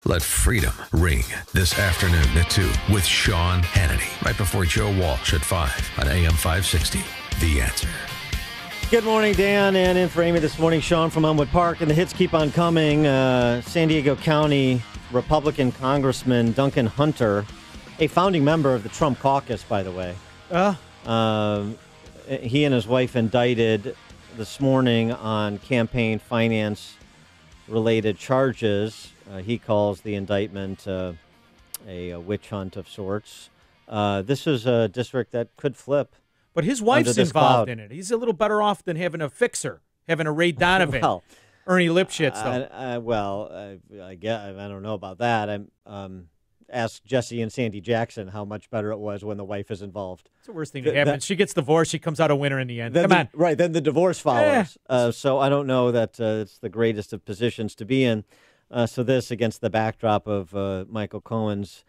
Let freedom ring this afternoon at 2 with Sean Hannity. Right before Joe Walsh at 5 on AM 560. The Answer. Good morning, Dan, and in for Amy this morning, Sean from Elmwood Park. And the hits keep on coming. San Diego County Republican Congressman Duncan Hunter, a founding member of the Trump caucus, by the way. He and his wife indicted this morning on campaign finance-related charges. He calls the indictment a witch hunt of sorts. This is a district that could flip. But his wife's involved in it. He's a little better off than having a fixer, having a Ray Donovan, Ernie Lipschitz, though. I don't know about that. Ask Jesse and Sandy Jackson how much better it was when the wife is involved. It's the worst thing that happens. She gets divorced. She comes out a winner in the end. Come on. Right, then the divorce follows. So I don't know that it's the greatest of positions to be in. So this against the backdrop of Michael Cohen's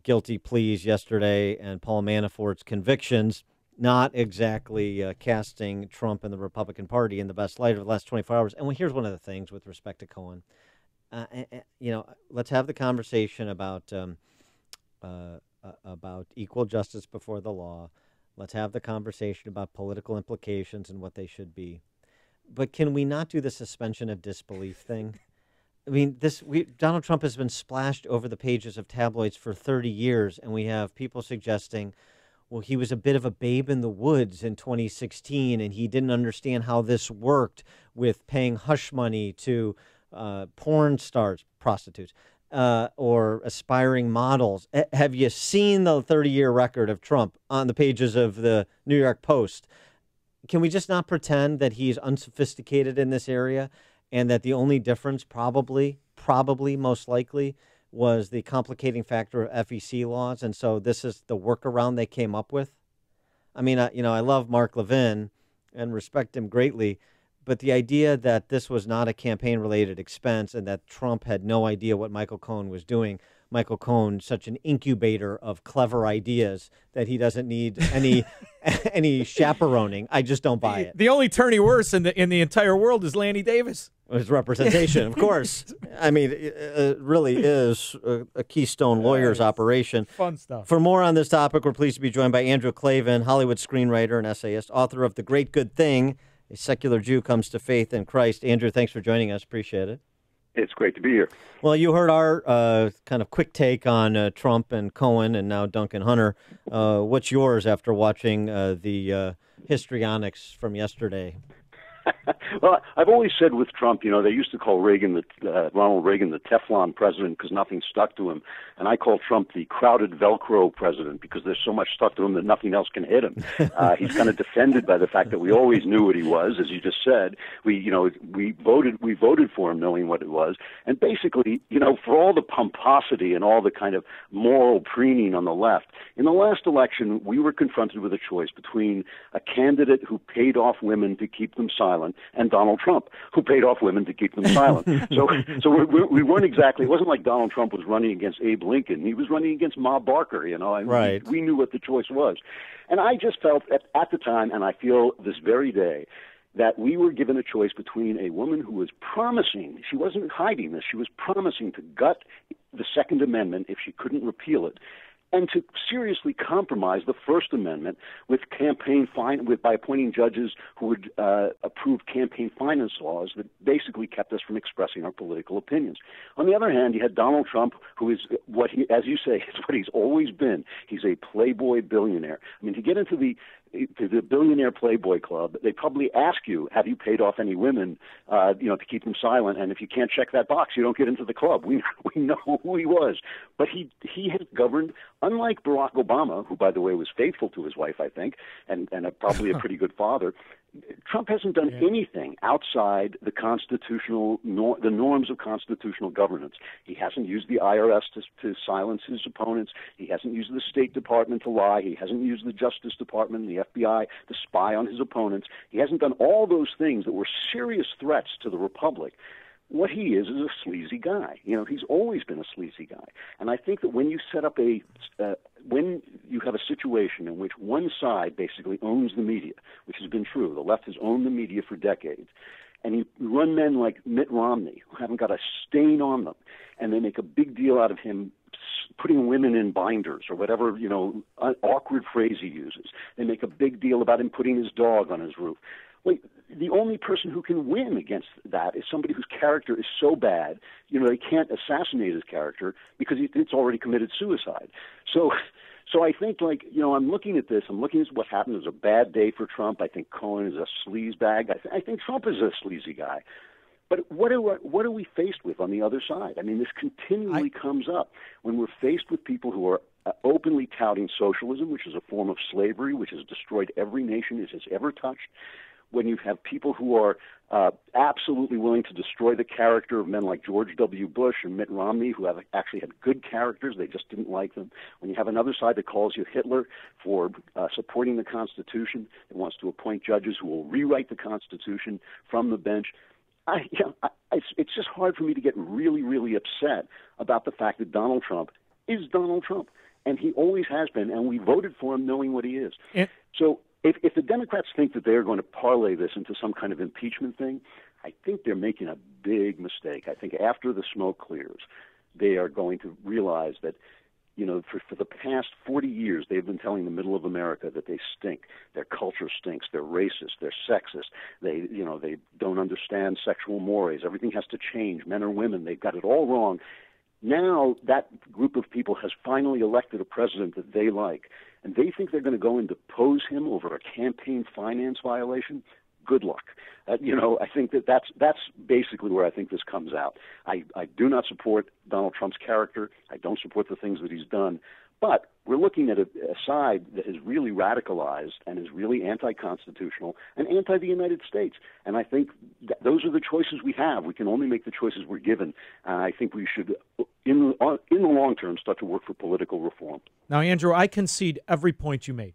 guilty pleas yesterday and Paul Manafort's convictions, not exactly casting Trump and the Republican Party in the best light of the last 24 hours. And here's one of the things with respect to Cohen. Let's have the conversation about equal justice before the law. Let's have the conversation about political implications and what they should be. But can we not do the suspension of disbelief thing? I mean, Donald Trump has been splashed over the pages of tabloids for 30 years, and we have people suggesting, well, he was a bit of a babe in the woods in 2016, and he didn't understand how this worked with paying hush money to porn stars, prostitutes, or aspiring models. Have you seen the 30-year record of Trump on the pages of the New York Post? Can we just not pretend that he's unsophisticated in this area and that the only difference probably most likely was the complicating factor of FEC laws, and so this is the workaround they came up with? I mean, I love Mark Levin and respect him greatly, but the idea that this was not a campaign-related expense and that Trump had no idea what Michael Cohen was doing, Michael Cohen, such an incubator of clever ideas that he doesn't need any chaperoning. I just don't buy it. The only attorney worse in the entire world is Lanny Davis. His representation, of course. I mean, it really is a Keystone Lawyers operation. Fun stuff. For more on this topic, we're pleased to be joined by Andrew Klavan, Hollywood screenwriter and essayist, author of The Great Good Thing, A Secular Jew Comes to Faith in Christ. Andrew, thanks for joining us. Appreciate it. It's great to be here. Well, you heard our kind of quick take on Trump and Cohen and now Duncan Hunter. What's yours after watching the histrionics from yesterday? Well, I've always said with Trump, they used to call Ronald Reagan the Teflon president because nothing stuck to him. And I call Trump the crowded Velcro president because there's so much stuck to him that nothing else can hit him. He's kind of defended by the fact that we always knew what he was, as you just said. We voted for him knowing what it was. And basically, for all the pomposity and all the kind of moral preening on the left, in the last election, we were confronted with a choice between a candidate who paid off women to keep them silent and Donald Trump, who paid off women to keep them silent. So we weren't exactly, it wasn't like Donald Trump was running against Abe Lincoln. He was running against Ma Barker, Right. We knew what the choice was. And I just felt at the time, and I feel this very day, that we were given a choice between a woman who was promising, she wasn't hiding this, she was promising to gut the Second Amendment if she couldn't repeal it, and to seriously compromise the First Amendment with by appointing judges who would approve campaign finance laws that basically kept us from expressing our political opinions. On the other hand, you had Donald Trump, who is as you say, is what he's always been. He's a playboy billionaire. I mean, to get into the billionaire playboy club, they probably ask you, have you paid off any women, to keep them silent? And if you can't check that box, you don't get into the club. We know who he was. But he has governed, unlike Barack Obama, who, by the way, was faithful to his wife, I think, and probably a pretty good father. Trump hasn't done anything outside the the norms of constitutional governance. He hasn't used the IRS to silence his opponents. He hasn't used the State Department to lie. He hasn't used the Justice Department and the FBI to spy on his opponents. He hasn't done all those things that were serious threats to the Republic. What he is a sleazy guy. He's always been a sleazy guy. And I think that when you set up when you have a situation in which one side basically owns the media, which has been true, the left has owned the media for decades, And you run men like Mitt Romney, who haven't got a stain on them, and they make a big deal out of him putting women in binders or whatever, awkward phrase he uses. They make a big deal about him putting his dog on his roof. Wait, the only person who can win against that is somebody whose character is so bad, they can't assassinate his character because it's already committed suicide. So I think, I'm looking at this. I'm looking at what happened. It was a bad day for Trump. I think Cohen is a sleazebag. I think Trump is a sleazy guy. But what are we faced with on the other side? I mean, this continually comes up when we're faced with people who are openly touting socialism, which is a form of slavery, which has destroyed every nation it has ever touched. When you have people who are absolutely willing to destroy the character of men like George W. Bush and Mitt Romney, who have actually had good characters, they just didn't like them. When you have another side that calls you Hitler for supporting the Constitution, that wants to appoint judges who will rewrite the Constitution from the bench, it's just hard for me to get really, really upset about the fact that Donald Trump is Donald Trump, and he always has been, and we voted for him knowing what he is. So if the Democrats think that they're going to parlay this into some kind of impeachment thing, I think they're making a big mistake. I think after the smoke clears, they are going to realize that, for the past 40 years, they've been telling the middle of America that they stink. Their culture stinks. They're racist. They're sexist. They don't understand sexual mores. Everything has to change, men or women. They've got it all wrong. Now that group of people has finally elected a president that they like, and they think they're going to go and depose him over a campaign finance violation. Good luck. I think that's basically where I think this comes out. I do not support Donald Trump's character. I don't support the things that he's done. But we're looking at a side that is really radicalized and is really anti-constitutional and anti the United States. And I think those are the choices we have. We can only make the choices we're given. I think we should, in the long term, start to work for political reform. Now, Andrew, I concede every point you made.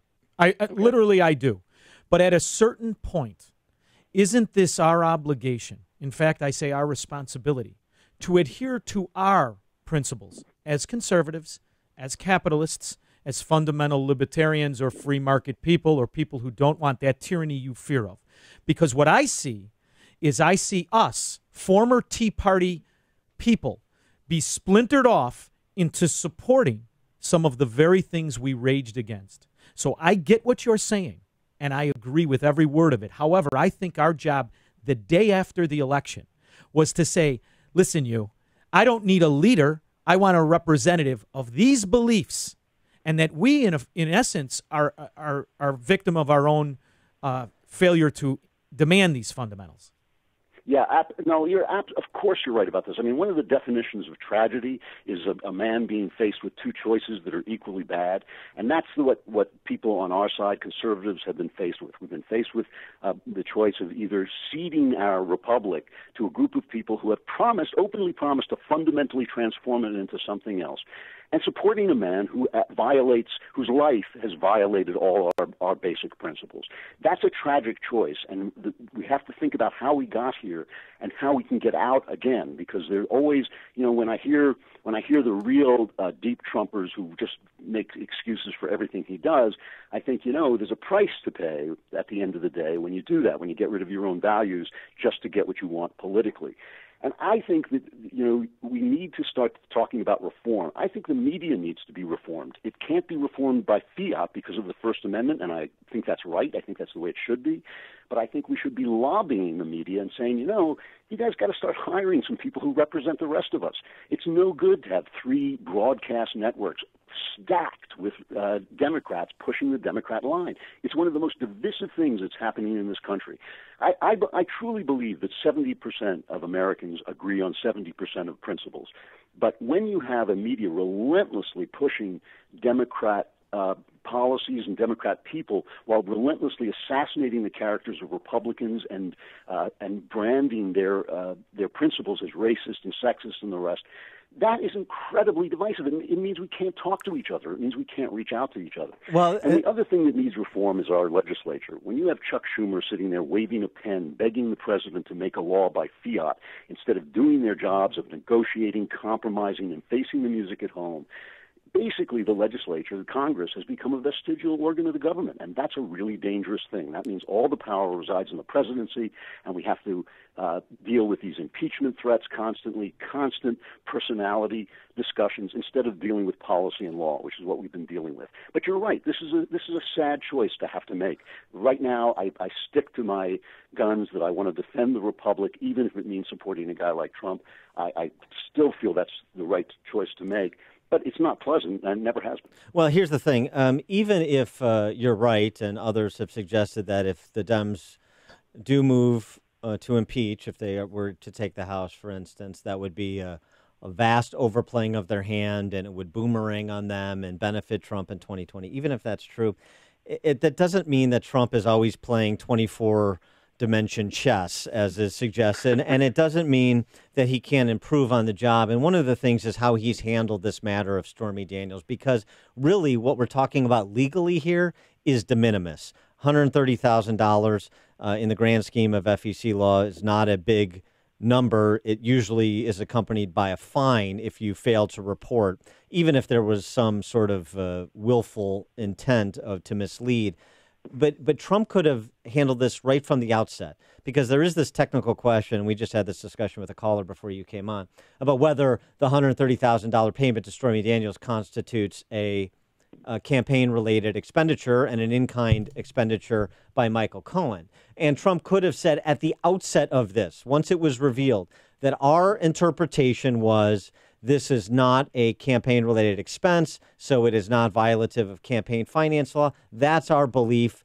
Literally, I do. But at a certain point, isn't this our obligation? In fact, I say our responsibility to adhere to our principles as conservatives, as capitalists, as fundamental libertarians or free market people or people who don't want that tyranny you fear of. Because what I see is us, former Tea Party people, be splintered off into supporting some of the very things we raged against. So I get what you're saying, and I agree with every word of it. However, I think our job the day after the election was to say, listen, I don't need a leader. I want a representative of these beliefs, and that we, in essence, are victim of our own failure to demand these fundamentals. Yeah, of course you're right about this. I mean, one of the definitions of tragedy is a man being faced with two choices that are equally bad, and that's what people on our side, conservatives, have been faced with. We've been faced with the choice of either ceding our republic to a group of people who have openly promised to fundamentally transform it into something else, and supporting a man whose life has violated all our basic principles. That's a tragic choice, and we have to think about how we got here and how we can get out again, because there's always, when I hear the real deep Trumpers who just make excuses for everything he does, I think, there's a price to pay at the end of the day when you do that, when you get rid of your own values just to get what you want politically. And I think that, we need to start talking about reform. I think the media needs to be reformed. It can't be reformed by fiat because of the First Amendment, and I think that's right. I think that's the way it should be. But I think we should be lobbying the media and saying, you guys got to start hiring some people who represent the rest of us. It's no good to have 3 broadcast networks stacked with Democrats pushing the Democrat line. It's one of the most divisive things that's happening in this country. I truly believe that 70% of Americans agree on 70% of principles. But when you have a media relentlessly pushing Democrat policies and Democrat people while relentlessly assassinating the characters of Republicans and branding their principles as racist and sexist and the rest, that is incredibly divisive. It means we can't talk to each other. It means we can't reach out to each other. And the other thing that needs reform is our legislature. When you have Chuck Schumer sitting there waving a pen, begging the president to make a law by fiat, instead of doing their jobs of negotiating, compromising, and facing the music at home, basically the legislature, the Congress, has become a vestigial organ of the government, and that's a really dangerous thing. That means all the power resides in the presidency, and we have to deal with these impeachment threats constantly, constant personality discussions, instead of dealing with policy and law, which is what we've been dealing with. But you're right. This is a sad choice to have to make. Right now, I stick to my guns that I want to defend the republic, even if it means supporting a guy like Trump. I still feel that's the right choice to make. But it's not pleasant, and never has been. Well, here's the thing. Even if you're right, and others have suggested that if the Dems do move to impeach, if they were to take the House, for instance, that would be a vast overplaying of their hand, and it would boomerang on them and benefit Trump in 2020. Even if that's true, that doesn't mean that Trump is always playing 24-dimension chess, as is suggested, and it doesn't mean that he can't improve on the job. And one of the things is how he's handled this matter of Stormy Daniels, because really what we're talking about legally here is de minimis. $130,000 in the grand scheme of FEC law is not a big number. It usually is accompanied by a fine if you fail to report, even if there was some sort of willful intent to mislead. But Trump could have handled this right from the outset, because there is this technical question. We just had this discussion with a caller before you came on about whether the $130,000 payment to Stormy Daniels constitutes a campaign-related expenditure and an in-kind expenditure by Michael Cohen. And Trump could have said at the outset of this, once it was revealed, that our interpretation was this is not a campaign-related expense, so it is not violative of campaign finance law. That's our belief.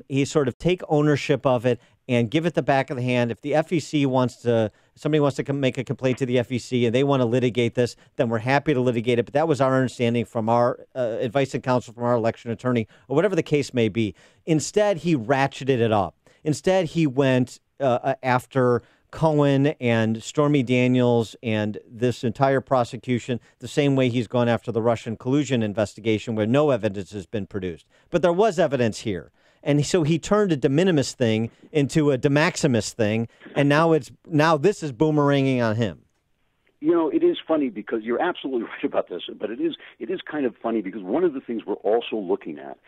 He sort of take ownership of it and give it the back of the hand. If the FEC somebody wants to make a complaint to the FEC and they want to litigate this, then we're happy to litigate it. But that was our understanding from our advice and counsel from our election attorney, or whatever the case may be. Instead, he ratcheted it up. Instead, he went after Cohen and Stormy Daniels and this entire prosecution the same way he's gone after the Russian collusion investigation, where no evidence has been produced. But there was evidence here. And so he turned a de minimis thing into a de maximis thing, and now this is boomeranging on him. You know, it is funny because you're absolutely right about this, but it is kind of funny because one of the things we're also looking at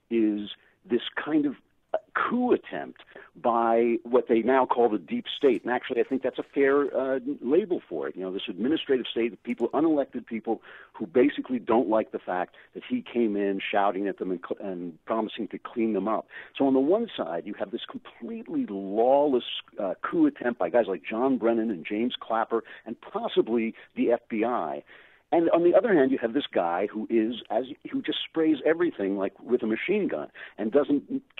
is this kind of coup attempt by what they now call the deep state. And actually, I think that's a fair label for it. You know, this administrative state, people, unelected people who basically don't like the fact that he came in shouting at them and promising to clean them up. So on the one side, you have this completely lawless coup attempt by guys like John Brennan and James Clapper and possibly the FBI. And on the other hand, you have this guy who just sprays everything like with a machine gun and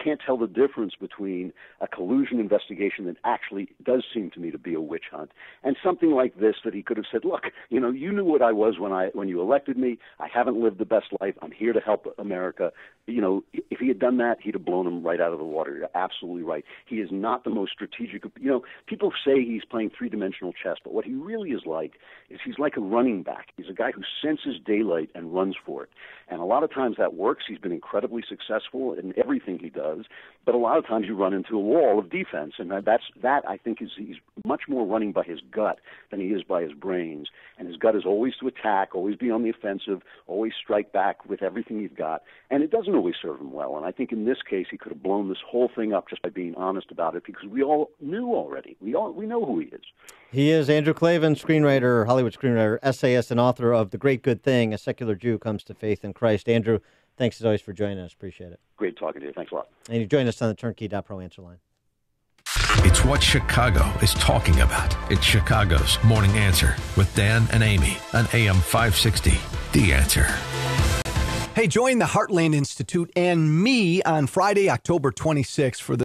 can't tell the difference between a collusion investigation that actually does seem to me to be a witch hunt and something like this that he could have said, look, you know, you knew what I was when you elected me. I haven't lived the best life. I'm here to help America. You know, if he had done that, he'd have blown him right out of the water. You're absolutely right. He is not the most strategic. You know, people say he's playing three-dimensional chess, but what he really is he's like a running back. He's a guy who senses daylight and runs for it. And a lot of times that works. He's been incredibly successful in everything he does. But a lot of times you run into a wall of defense. And that I think he's much more running by his gut than he is by his brains. And his gut is always to attack, always be on the offensive, always strike back with everything he's got. And it doesn't always serve him well. And I think in this case he could have blown this whole thing up just by being honest about it, because we all knew already. We know who he is. He is Andrew Klavan, screenwriter, Hollywood screenwriter, essayist, and author of The Great Good Thing, A Secular Jew Comes to Faith in Christ. Andrew, thanks as always for joining us. Appreciate it. Great talking to you. Thanks a lot. And you join us on the Turnkey.pro answer line. It's what Chicago is talking about. It's Chicago's Morning Answer with Dan and Amy on AM 560. The Answer. Hey, join the Heartland Institute and me on Friday, October 26th for the